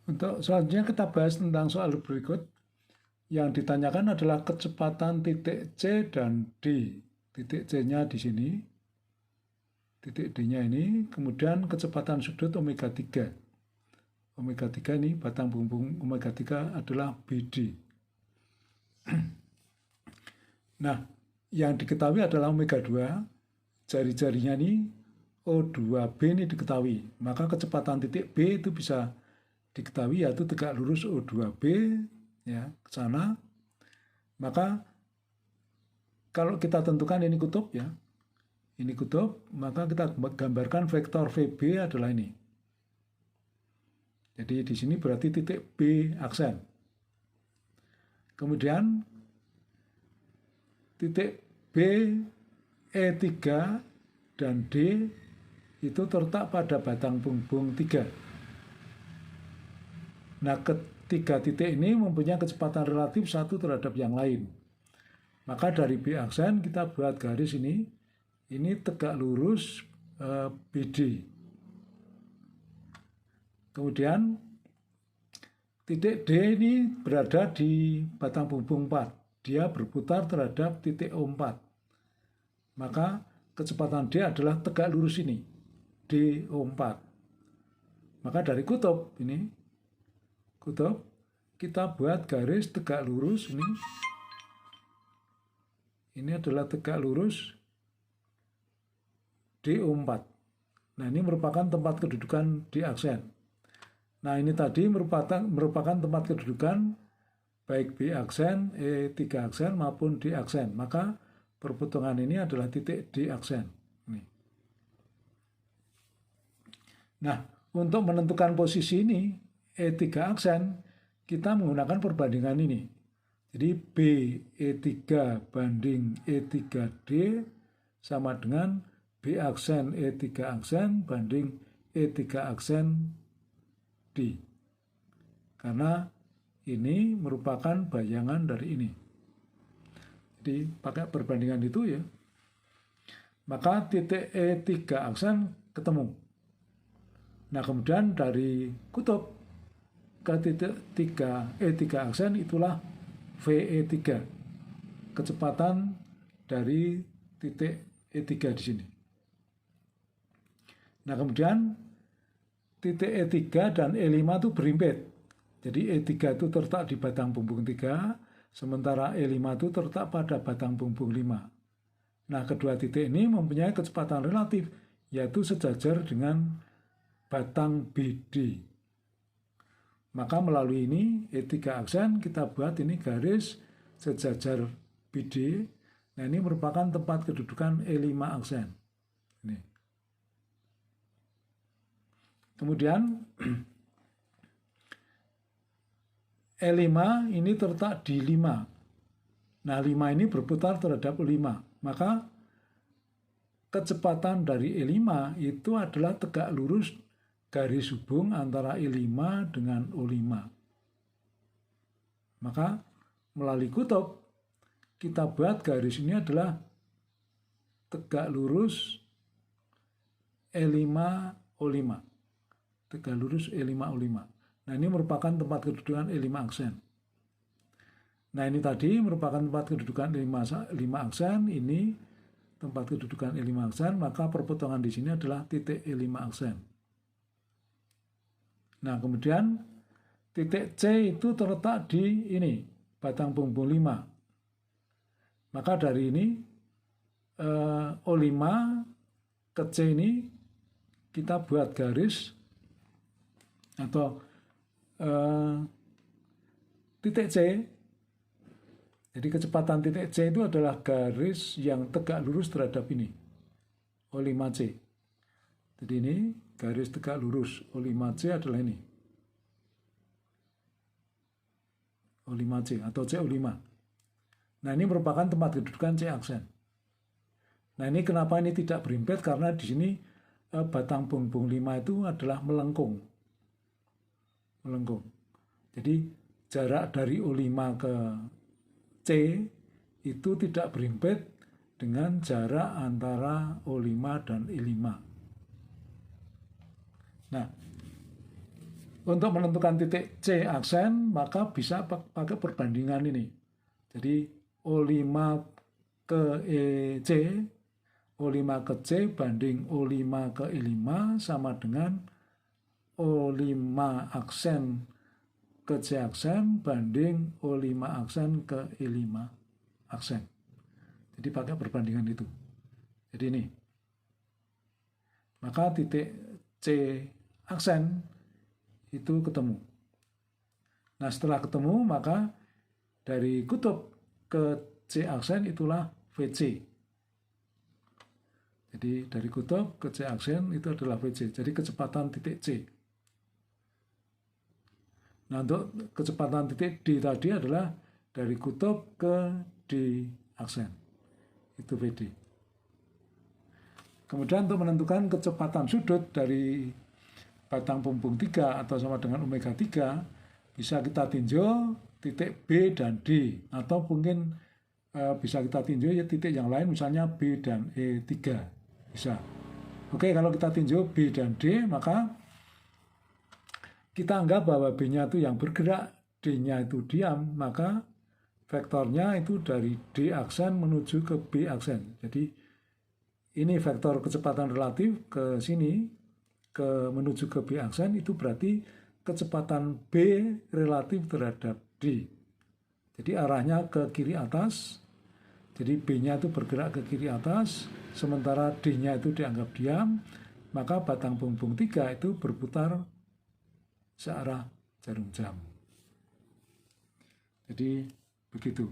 Untuk selanjutnya kita bahas tentang soal berikut. Yang ditanyakan adalah kecepatan titik C dan D. Titik C-nya di sini, titik D-nya ini, kemudian kecepatan sudut omega 3. Omega 3 ini, batang punggung omega 3 adalah BD. Nah, yang diketahui adalah omega 2, jari-jarinya ini O2B ini diketahui. Maka kecepatan titik B itu bisa diketahui yaitu tegak lurus O2B ya ke sana. Maka kalau kita tentukan ini kutub ya, ini kutub, maka kita gambarkan vektor VB adalah ini. Jadi di sini berarti titik B aksen. Kemudian titik B, E3 dan D itu terletak pada batang punggung 3. Nah, ketiga titik ini mempunyai kecepatan relatif satu terhadap yang lain. Maka dari B aksen kita buat garis ini tegak lurus BD. Kemudian titik D ini berada di batang punggung 4. Dia berputar terhadap titik O4. Maka kecepatan D adalah tegak lurus ini, DO4. Maka dari kutub ini, kutub, kita buat garis tegak lurus ini. Ini adalah tegak lurus DO4. Nah, ini merupakan tempat kedudukan D aksen. Nah, ini tadi merupakan tempat kedudukan baik B aksen, E3 aksen maupun D aksen. Maka perpotongan ini adalah titik D aksen. Nah, untuk menentukan posisi ini, E3 aksen, kita menggunakan perbandingan ini. Jadi B E3 banding E3D sama dengan B aksen E3 aksen banding E3 aksen D. Karena ini merupakan bayangan dari ini. Jadi pakai perbandingan itu ya. Maka titik E3 aksen ketemu. Nah, kemudian dari kutub ke titik E3 aksen itulah VE3. Kecepatan dari titik E3 di sini. Nah, kemudian titik E3 dan E5 itu berimpit. Jadi E3 itu terletak di batang punggung 3, sementara E5 itu terletak pada batang punggung 5. Nah, kedua titik ini mempunyai kecepatan relatif, yaitu sejajar dengan batang BD. Maka melalui ini, E3 aksen, kita buat ini garis sejajar BD. Nah, ini merupakan tempat kedudukan E5 aksen. Ini. Kemudian E5 ini terletak di 5. Nah, 5 ini berputar terhadap 5. Maka kecepatan dari E5 itu adalah tegak lurus garis hubung antara E5 dengan O5. Maka melalui kutub, kita buat garis ini adalah tegak lurus E5 O5. Tegak lurus E5 O5. Nah, ini merupakan tempat kedudukan E5 aksen. Nah, ini tadi merupakan tempat kedudukan E5 aksen, ini tempat kedudukan E5 aksen, maka perpotongan di sini adalah titik E5 aksen. Nah, kemudian titik C itu terletak di ini, batang punggung 5. Maka dari ini, O5 ke C ini, kita buat garis, atau titik C. Jadi kecepatan titik C itu adalah garis yang tegak lurus terhadap ini, O5C. Jadi ini garis tegak lurus, O5C adalah ini, O5C atau CO5. Nah, ini merupakan tempat kedudukan C aksen. Nah, ini kenapa ini tidak berimpit? Karena di sini batang punggung 5 itu adalah melengkung. Jadi jarak dari O5 ke C itu tidak berimpit dengan jarak antara O5 dan E5. Nah, Untuk menentukan titik C aksen, maka bisa pakai perbandingan ini. Jadi O5 ke EC, O5 ke C banding O5 ke E5 sama dengan O5 aksen ke C aksen banding O5 aksen ke E5 aksen. Jadi pakai perbandingan itu. Jadi ini. Maka titik C aksen itu ketemu. Nah, setelah ketemu, maka dari kutub ke C aksen itulah VC. Jadi dari kutub ke C aksen itu adalah VC. Jadi kecepatan titik C. Nah, untuk kecepatan titik D tadi adalah dari kutub ke D aksen. Itu VD. Kemudian untuk menentukan kecepatan sudut dari batang punggung 3 atau sama dengan omega 3, bisa kita tinjau titik B dan D, atau mungkin bisa kita tinjau ya titik yang lain, misalnya B dan E3. Bisa. Oke, kalau kita tinjau B dan D, maka kita anggap bahwa B-nya itu yang bergerak, D-nya itu diam, maka vektornya itu dari D aksen menuju ke B aksen. Jadi ini vektor kecepatan relatif ke sini, menuju ke B aksen, itu berarti kecepatan B relatif terhadap D. Jadi arahnya ke kiri atas, jadi B-nya itu bergerak ke kiri atas, sementara D-nya itu dianggap diam, maka batang punggung 3 itu berputar searah jarum jam. Jadi begitu.